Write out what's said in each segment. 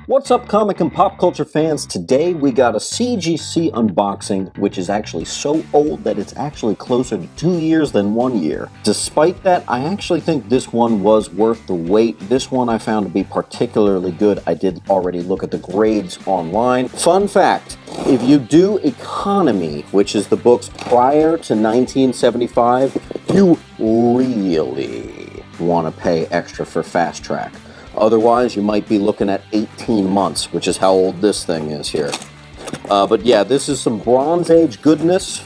What's up, comic and pop culture fans? Today we got a CGC unboxing, which is actually so old that it's actually closer to 2 years than 1 year. Despite that, I actually think this one was worth the wait. This one I found to be particularly good. I did already look at the grades online. Fun fact, if you do economy, which is the books prior to 1975, you really want to pay extra for fast track. Otherwise, you might be looking at 18 months, which is how old this thing is here. But yeah, this is some Bronze Age goodness.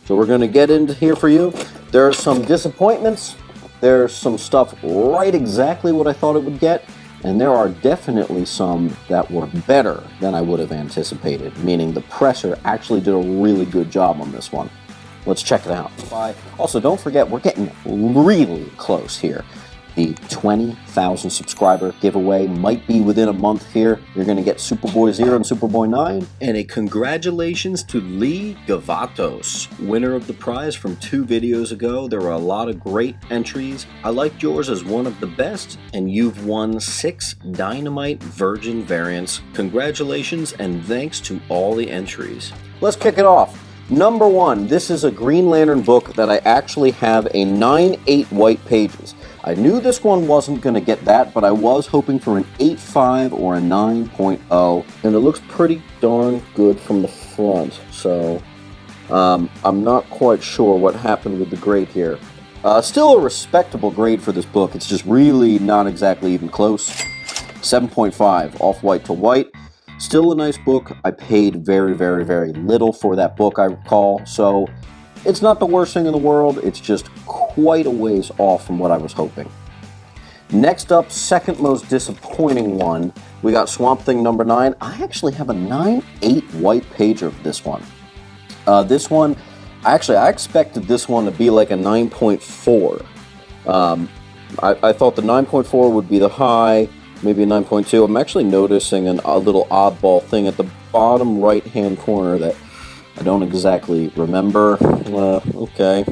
So we're going to get into here for you. There are some disappointments. There's some stuff right exactly what I thought it would get. And there are definitely some that were better than I would have anticipated, meaning the presser actually did a really good job on this one. Let's check it out. Also, don't forget, we're getting really close here. The 20,000 subscriber giveaway might be within a month here. You're going to get Superboy 0 and Superboy 9. And a congratulations to Lee Gavatos, winner of the prize from 2 videos ago. There were a lot of great entries. I liked yours as one of the best, and you've won 6 Dynamite Virgin variants. Congratulations and thanks to all the entries. Let's kick it off. Number 1, this is a Green Lantern book that I actually have a 9/8 white pages. I knew this one wasn't going to get that, but I was hoping for an 8.5 or a 9.0, and it looks pretty darn good from the front, so I'm not quite sure what happened with the grade here. Still a respectable grade for this book, it's just really not exactly even close. 7.5, off-white to white. Still a nice book. I paid very, very, very little for that book, I recall, so it's not the worst thing in the world, it's just quite a ways off from what I was hoping. Next up, second most disappointing one, we got Swamp Thing number 9. I actually have a 9/8 white pager of this one. This one, I expected this one to be like a 9.4. I thought the 9.4 would be the high, maybe a 9.2. I'm actually noticing a little oddball thing at the bottom right-hand corner that I don't exactly remember. Okay.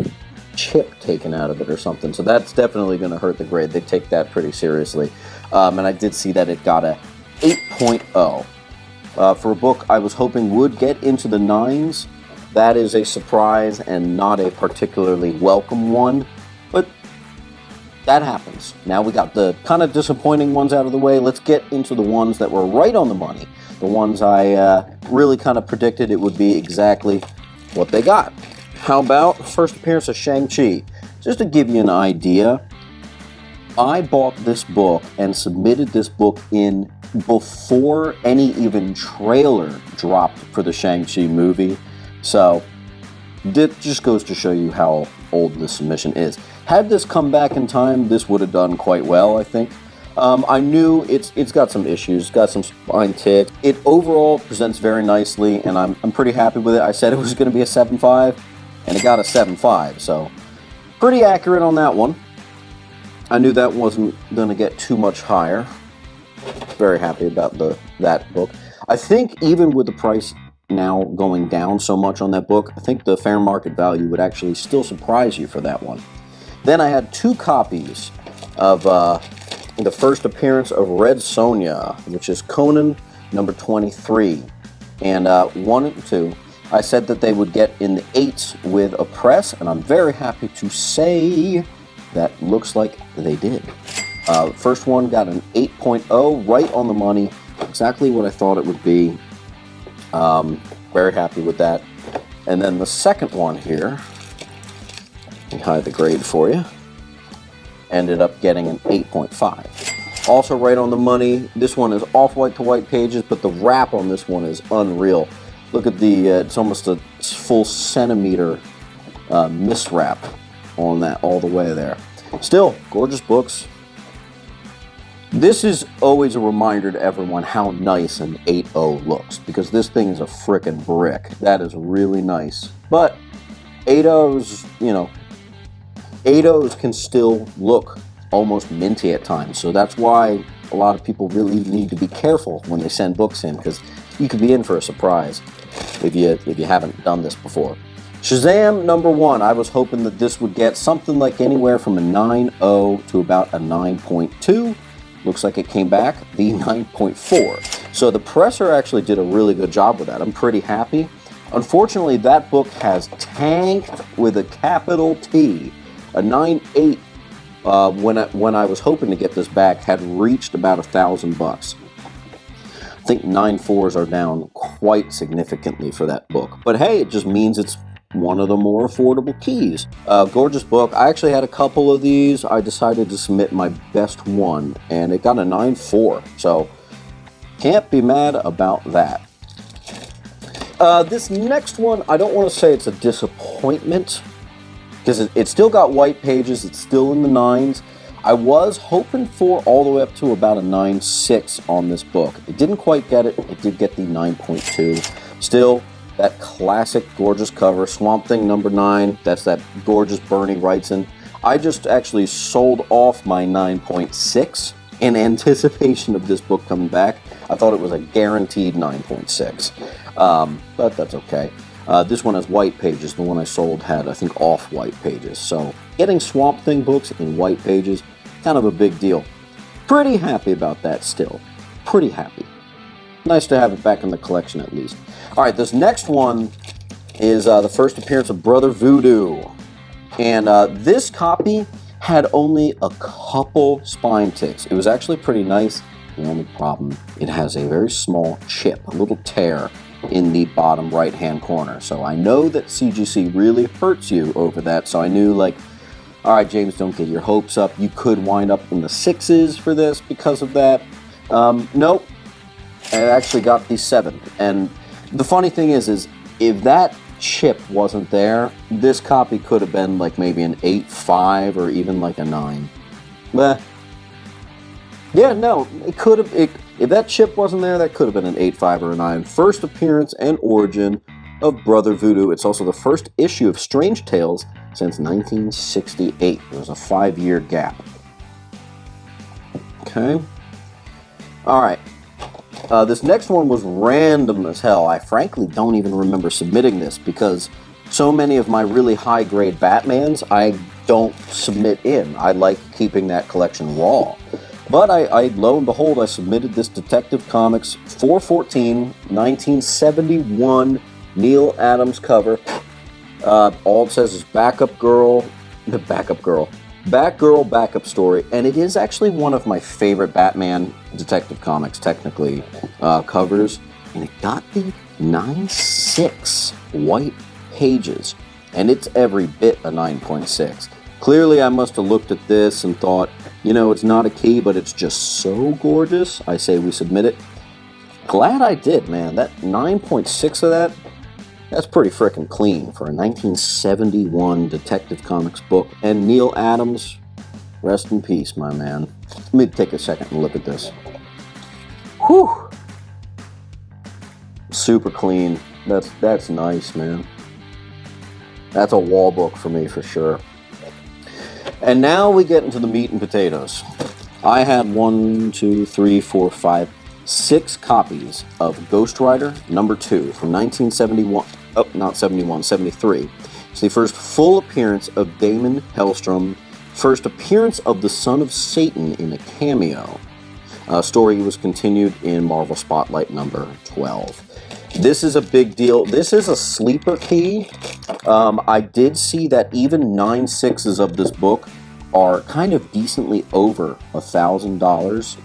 Chip taken out of it or something. So that's definitely going to hurt the grade. They take that pretty seriously. And I did see that it got a 8.0. For a book I was hoping would get into the 9s, that is a surprise and not a particularly welcome one. But that happens. Now we got the kind of disappointing ones out of the way. Let's get into the ones that were right on the money. The ones I really kind of predicted it would be exactly what they got. How about first appearance of Shang-Chi? Just to give you an idea, I bought this book and submitted this book in before any even trailer dropped for the Shang-Chi movie. So, that just goes to show you how old this submission is. Had this come back in time, this would have done quite well, I think. I knew it's got some issues, got some spine ticks. It overall presents very nicely, and I'm pretty happy with it. I said it was going to be a 7.5, and it got a 7.5, so pretty accurate on that one. I knew that wasn't going to get too much higher. Very happy about that book. I think even with the price now going down so much on that book, I think the fair market value would actually still surprise you for that one. Then I had 2 copies of the first appearance of Red Sonja, which is Conan number 23. And 1 and 2, I said that they would get in the 8s with a press, and I'm very happy to say that looks like they did. First one got an 8.0, right on the money, exactly what I thought it would be. Very happy with that. And then the second one here, let me hide the grade for you, ended up getting an 8.5. Also right on the money. This one is off-white to white pages, but the wrap on this one is unreal. Look at the, it's almost a full centimeter miswrap on that all the way there. Still, gorgeous books. This is always a reminder to everyone how nice an 8.0 looks, because this thing is a frickin' brick. That is really nice. But 8.0s, you know, 8.0s can still look almost minty at times, so that's why a lot of people really need to be careful when they send books in, because you could be in for a surprise if you haven't done this before. Shazam number 1, I was hoping that this would get something like anywhere from a 9.0 to about a 9.2. Looks like it came back the 9.4. So the presser actually did a really good job with that. I'm pretty happy. Unfortunately, that book has tanked with a capital T. A 9.8, when I was hoping to get this back, had reached about $1,000. I think 9.4s are down quite significantly for that book. But hey, it just means it's one of the more affordable keys. Gorgeous book. I actually had a couple of these. I decided to submit my best one, and it got a 9.4. So can't be mad about that. This next one, I don't want to say it's a disappointment, because it still got white pages. It's still in the 9s. I was hoping for all the way up to about a 9.6 on this book. It didn't quite get it. It did get the 9.2. Still, that classic gorgeous cover, Swamp Thing number 9. That's that gorgeous Bernie Wrightson. I just actually sold off my 9.6 in anticipation of this book coming back. I thought it was a guaranteed 9.6, but that's okay. This one has white pages. The one I sold had, I think, off-white pages. So getting Swamp Thing books in white pages, kind of a big deal. Pretty happy about that still. Pretty happy. Nice to have it back in the collection at least. All right, this next one is the first appearance of Brother Voodoo. And this copy had only a couple spine ticks. It was actually pretty nice. The only problem, it has a very small chip, a little tear in the bottom right-hand corner. So I know that CGC really hurts you over that. So I knew, like, all right, James, don't get your hopes up. You could wind up in the 6s for this because of that. Nope. I actually got the 7. And the funny thing is if that chip wasn't there, this copy could have been like maybe an 8.5 or even like a 9. But yeah, no, it could have. If that chip wasn't there, that could have been an 8.5 or a 9. First appearance and origin of Brother Voodoo. It's also the first issue of Strange Tales since 1968. There's a 5-year gap. Okay. All right. This next one was random as hell. I frankly don't even remember submitting this because so many of my really high-grade Batmans I don't submit in. I like keeping that collection raw. But I lo and behold, I submitted this Detective Comics 414 1971 Neil Adams cover. All it says is Batgirl backup story, and it is actually one of my favorite Batman Detective Comics, technically, covers, and it got the 9.6 white pages, and it's every bit a 9.6. Clearly, I must have looked at this and thought, you know, it's not a key, but it's just so gorgeous. I say we submit it. Glad I did, man. That 9.6 of that, that's pretty frickin' clean for a 1971 Detective Comics book. And Neil Adams, rest in peace, my man. Let me take a second and look at this. Whew. Super clean. That's nice, man. That's a wall book for me for sure. And now we get into the meat and potatoes. I had 6 copies of Ghost Rider number 2 from 1971. Oh, not 71, 73. It's the first full appearance of Damon Hellstrom, first appearance of the Son of Satan in a cameo. Story was continued in Marvel Spotlight number 12. This is a big deal. This is a sleeper key. I did see that even 9.6s of this book are kind of decently over $1,000,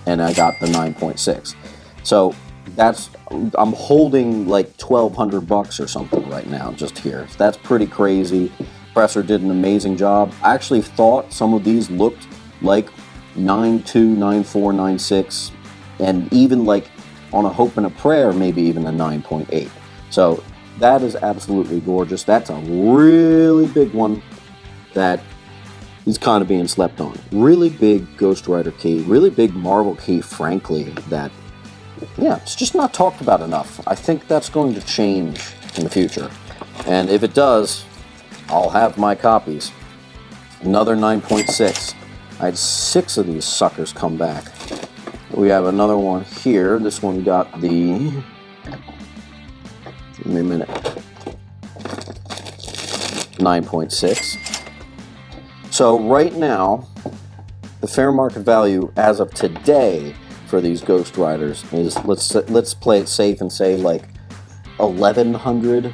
and I got the 9.6. So I'm holding like $1,200 or something right now just here. That's pretty crazy. Presser did an amazing job. I actually thought some of these looked like 9.2, 9.4, 9.6, and even like on a hope and a prayer, maybe even a 9.8. So that is absolutely gorgeous. That's a really big one that is kind of being slept on. Really big Ghost Rider key, really big Marvel key, frankly, that, yeah, it's just not talked about enough. I think that's going to change in the future. And if it does, I'll have my copies. Another 9.6. I had 6 of these suckers come back. We have another one here. This one got the... Give me a minute. 9.6. So right now, the fair market value as of today for these Ghost Riders is, let's play it safe and say like 1,100.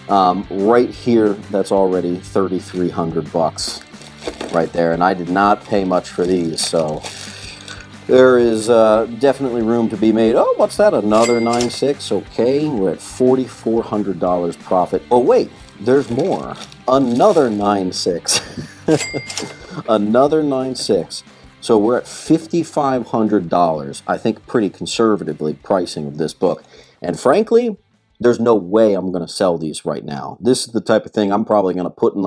Right here, that's already 3,300 bucks right there, and I did not pay much for these, so there is definitely room to be made. Oh, what's that? Another 9.6. Okay, we're at $4,400 profit. Oh wait, there's more. Another 9.6. Another 9.6. So we're at $5,500. I think pretty conservatively pricing of this book, and frankly, there's no way I'm going to sell these right now. This is the type of thing I'm probably going to put in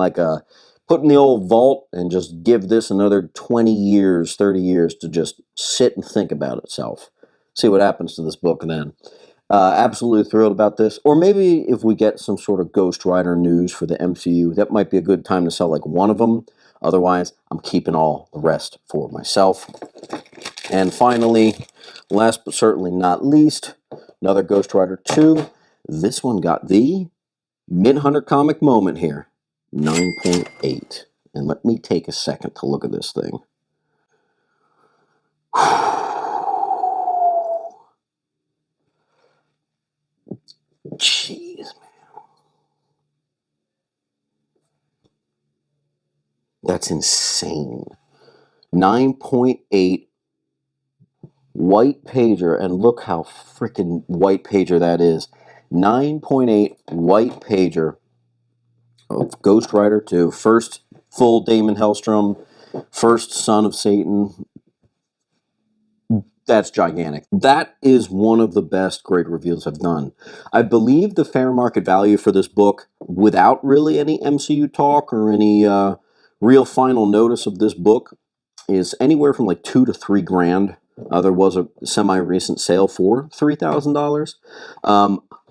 the old vault and just give this another 20 years, 30 years to just sit and think about itself. See what happens to this book then. Absolutely thrilled about this. Or maybe if we get some sort of Ghost Rider news for the MCU, that might be a good time to sell like one of them. Otherwise, I'm keeping all the rest for myself. And finally, last but certainly not least, another Ghost Rider 2. This one got the mid-hunter comic moment here. 9.8. And let me take a second to look at this thing. Jeez, man. That's insane. 9.8 white pager, and look how freaking white pager that is. 9.8 white pager of Ghost Rider 2. First full Damon Hellstrom, first Son of Satan. That's gigantic. That is one of the best grade reveals I've done. I believe the fair market value for this book, without really any MCU talk or any real final notice of this book, is anywhere from like $2,000 to $3,000. There was a semi-recent sale for $3,000.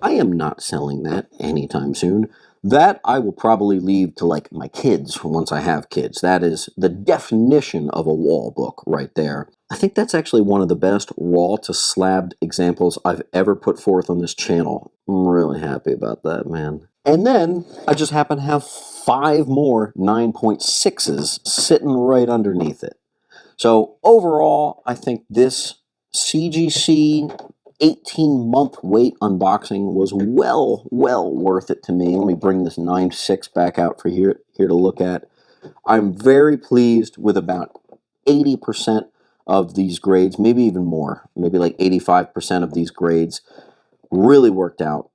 I am not selling that anytime soon. That I will probably leave to like my kids once I have kids. That is the definition of a wall book right there. I think that's actually one of the best raw to slabbed examples I've ever put forth on this channel. I'm really happy about that, man. And then I just happen to have 5 more 9.6s sitting right underneath it. So overall, I think this CGC 18-month wait unboxing was well worth it to me. Let me bring this 9.6 back out for here to look at. I'm very pleased with about 80% of these grades, maybe even more, maybe like 85% of these grades really worked out.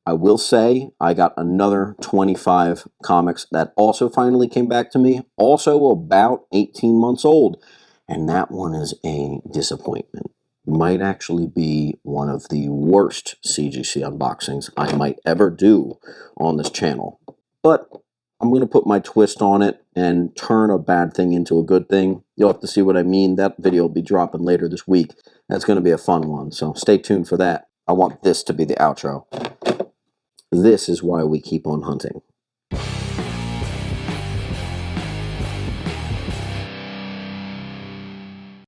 I will say I got another 25 comics that also finally came back to me, also about 18 months old. And that one is a disappointment. Might actually be one of the worst CGC unboxings I might ever do on this channel. But I'm going to put my twist on it and turn a bad thing into a good thing. You'll have to see what I mean. That video will be dropping later this week. That's going to be a fun one, so stay tuned for that. I want this to be the outro. This is why we keep on hunting.